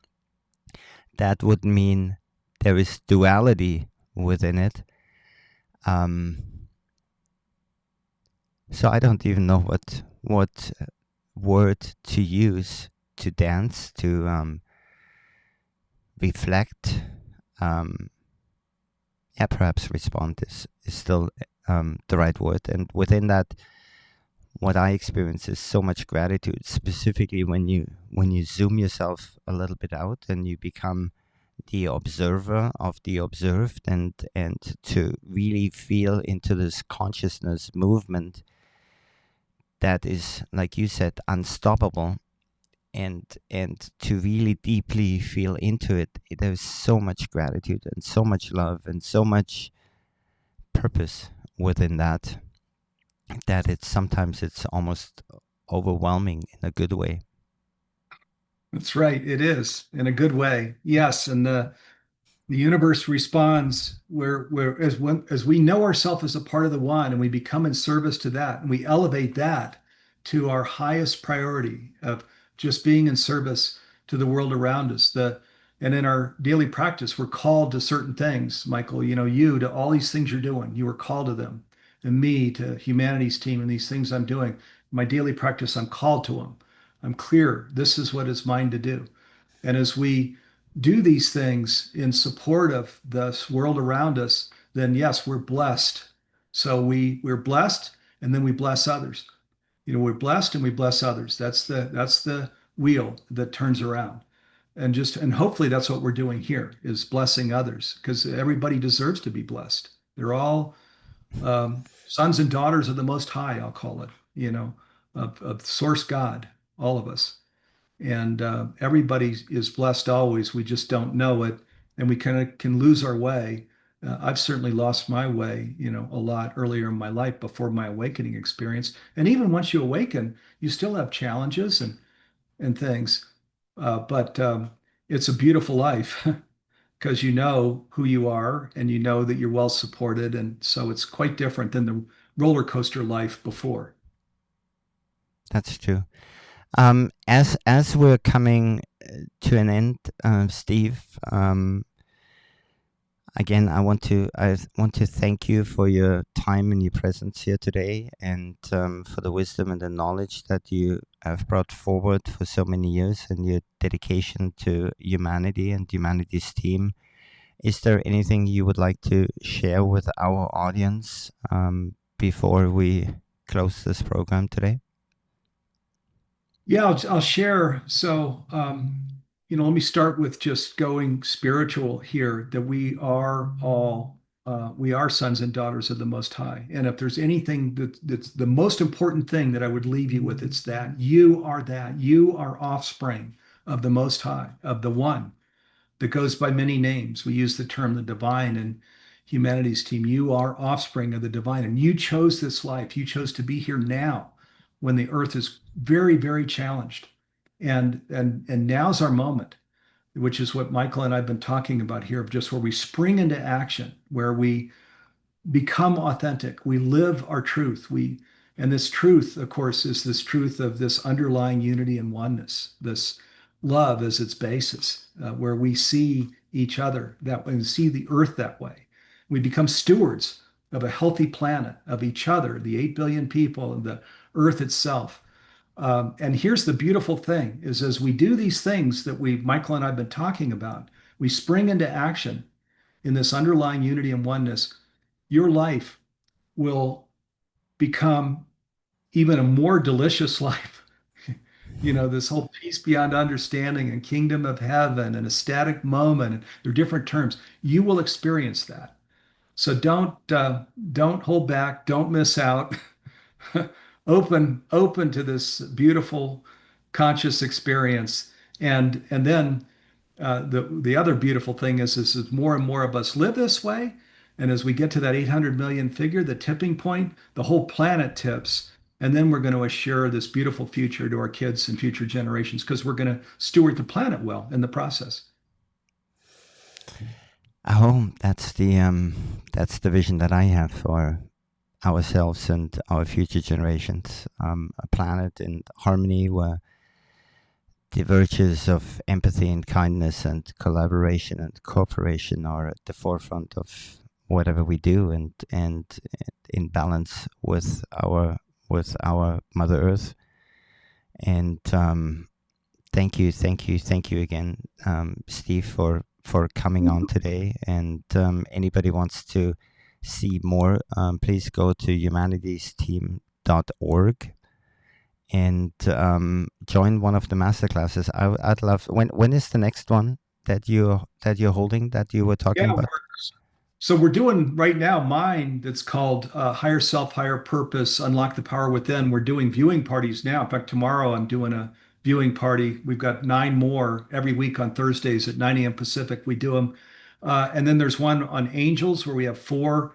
that would mean there is duality within it. So I don't even know what word to use to dance, to reflect. Yeah, perhaps respond is still the right word. And within that, what I experience is so much gratitude, specifically when you zoom yourself a little bit out and you become the observer of the observed, and to really feel into this consciousness movement that is, like you said, unstoppable, and to really deeply feel into it. There's so much gratitude and so much love and so much purpose within that it's sometimes it's almost overwhelming in a good way. That's right. It is in a good way. Yes, and the universe responds where as we know ourselves as a part of the one, and we become in service to that, and we elevate that to our highest priority of just being in service to the world around us. And in our daily practice, we're called to certain things, Michael. You to all these things you're doing, you were called to them, and me to humanity's team and these things I'm doing. My daily practice, I'm called to them. I'm clear. This is what is mine to do. And as we do these things in support of this world around us, then yes, we're blessed. So we're blessed, and then we bless others. We're blessed and we bless others. That's the wheel that turns around. And hopefully that's what we're doing here, is blessing others, because everybody deserves to be blessed. They're all sons and daughters of the Most High, I'll call it, of Source God, all of us. And everybody is blessed always. We just don't know it, and we kind of can lose our way. I've certainly lost my way, a lot earlier in my life before my awakening experience. And even once you awaken, you still have challenges and things. But it's a beautiful life because you know who you are and you know that you're well supported. And so it's quite different than the roller coaster life before. That's true. As we're coming to an end, Steve, again, I want to thank you for your time and your presence here today, and for the wisdom and the knowledge that you have brought forward for so many years, and your dedication to humanity and humanity's team. Is there anything you would like to share with our audience before we close this program today? Yeah, I'll share. So, let me start with just going spiritual here, that we are sons and daughters of the Most High. And if there's anything that's the most important thing that I would leave you with, it's that. You are offspring of the Most High, of the One that goes by many names. We use the term the divine and humanities team. You are offspring of the divine, and you chose this life. You chose to be here now when the earth is very, very challenged. And now's our moment, which is what Michael and I've been talking about here, of just where we spring into action, where we become authentic, we live our truth. And this truth, of course, is this truth of this underlying unity and oneness, this love as its basis, where we see each other that way and see the earth that way. We become stewards of a healthy planet, of each other, the 8 billion people, and the earth itself. And here's the beautiful thing is, as we do these things that Michael and I have been talking about, we spring into action in this underlying unity and oneness. Your life will become even a more delicious life. this whole peace beyond understanding and kingdom of heaven and ecstatic moment. And they're different terms. You will experience that. So don't hold back. Don't miss out. Open to this beautiful conscious experience. And then the other beautiful thing is as more and more of us live this way, and as we get to that 800 million figure, the tipping point, the whole planet tips, and then we're going to assure this beautiful future to our kids and future generations because we're going to steward the planet well in the process. Oh, that's the vision that I have for ourselves and our future generations. A planet in harmony where the virtues of empathy and kindness and collaboration and cooperation are at the forefront of whatever we do, and in balance with our Mother Earth. And thank you again, Steve, for coming on today. And anybody wants to see more, please go to humanitiesteam.org and join one of the masterclasses. I'd love. When is the next one that you're holding that you were talking about? So we're doing right now mine that's called Higher Self, Higher Purpose, Unlock the Power Within. We're doing viewing parties now. In fact, tomorrow I'm doing a viewing party. We've got 9 more every week on Thursdays at 9 a.m. Pacific. We do them. And then there's one on angels where we have 4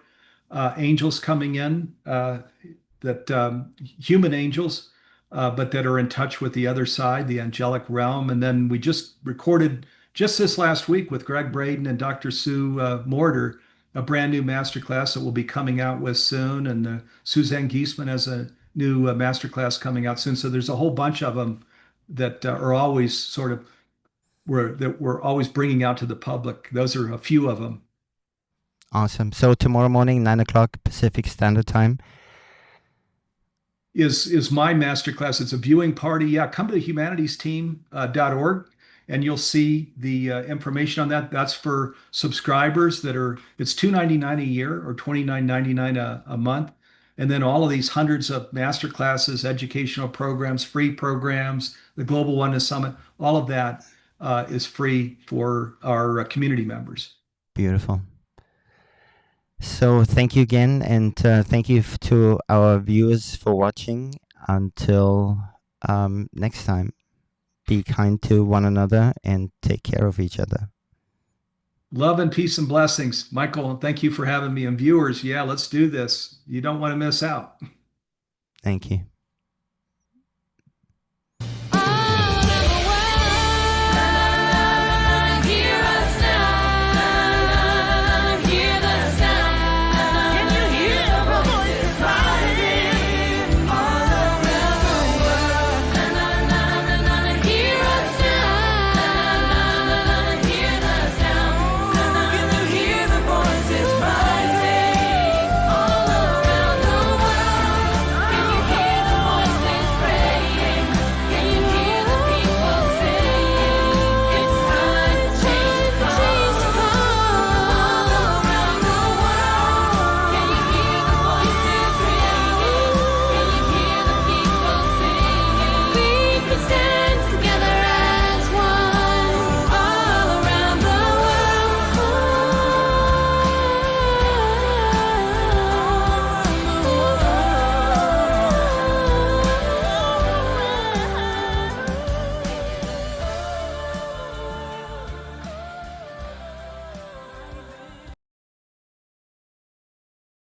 angels coming in, that human angels, but that are in touch with the other side, the angelic realm. And then we just recorded just this last week with Greg Braden and Dr. Sue Mortar, a brand new masterclass that will be coming out with soon. And Suzanne Giesman has a new masterclass coming out soon. So there's a whole bunch of them that are always we're always bringing out to the public. Those are a few of them. Awesome. So tomorrow morning, 9 o'clock Pacific Standard Time is my masterclass. It's a viewing party. Yeah, come to the humanitiesteam.org. And you'll see the information on that. That's for subscribers it's $2.99 a year or $29.99 a month. And then all of these hundreds of master classes, educational programs, free programs, the Global Oneness Summit, all of that is free for our community members. Beautiful. So thank you again, and thank you to our viewers for watching. Until next time. Be kind to one another and take care of each other. Love and peace and blessings. Michael, thank you for having me. And viewers, yeah, let's do this. You don't want to miss out. Thank you.